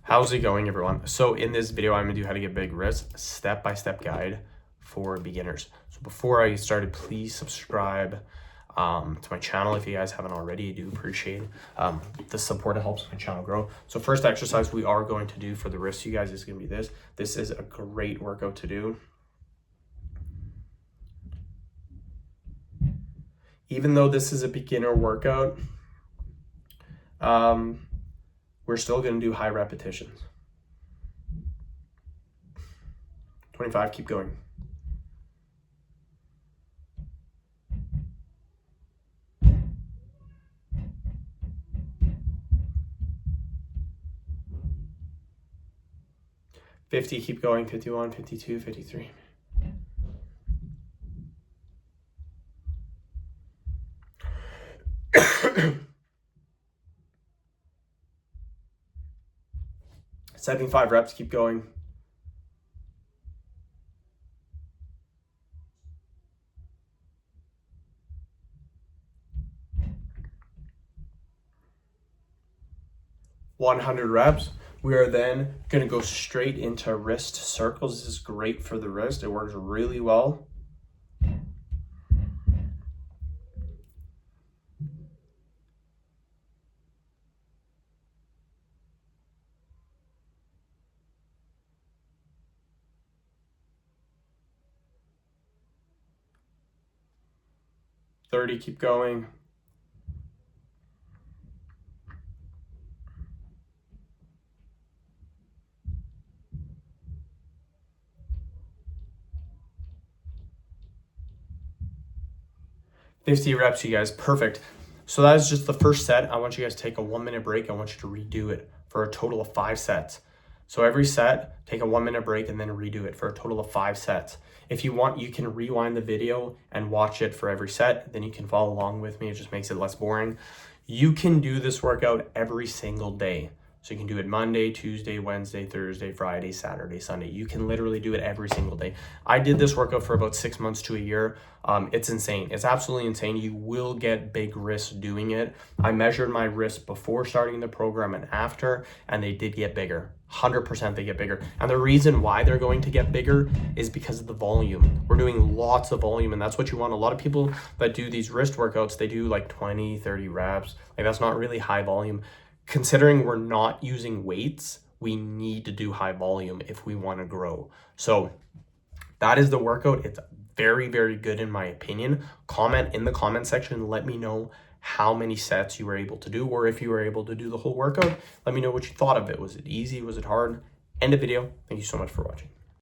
How's it going, everyone? So in this video, I'm gonna do how to get big wrists, step-by-step guide for beginners. So before I get started, please subscribe to my channel if you guys haven't already. I do appreciate the support. It helps my channel grow. So first exercise we are going to do for the wrists, you guys, is gonna be this. This is a great workout to do. Even though this is a beginner workout, we're still going to do high repetitions. 25, keep going. $50, keep going. 51, 52, 53. $75 reps, keep going. $100 reps. We are then going to go straight into wrist circles. This is great for the wrist. It works really well. $30, keep going. $50 reps, you guys. Perfect. So that is just the first set. I want you guys to take a 1-minute break. I want you to redo it for a total of 5 sets. So every set, take a 1-minute break and then redo it for a total of 5 sets. If you want, you can rewind the video and watch it for every set. Then you can follow along with me. It just makes it less boring. You can do this workout every single day. So you can do it Monday, Tuesday, Wednesday, Thursday, Friday, Saturday, Sunday. You can literally do it every single day. I did this workout for about 6 months to a year. It's insane. It's absolutely insane. You will get big wrists doing it. I measured my wrists before starting the program and after, and they did get bigger. 100% they get bigger. And the reason why they're going to get bigger is because of the volume. We're doing lots of volume, and that's what you want. A lot of people that do these wrist workouts, they do like 20, 30 reps. Like, that's not really high volume. Considering we're not using weights, we need to do high volume if we want to grow. So that is the workout. It's very, very good in my opinion. Comment in the comment section. Let me know how many sets you were able to do, or if you were able to do the whole workout. Let me know what you thought of it. Was it easy? Was it hard? End of video. Thank you so much for watching.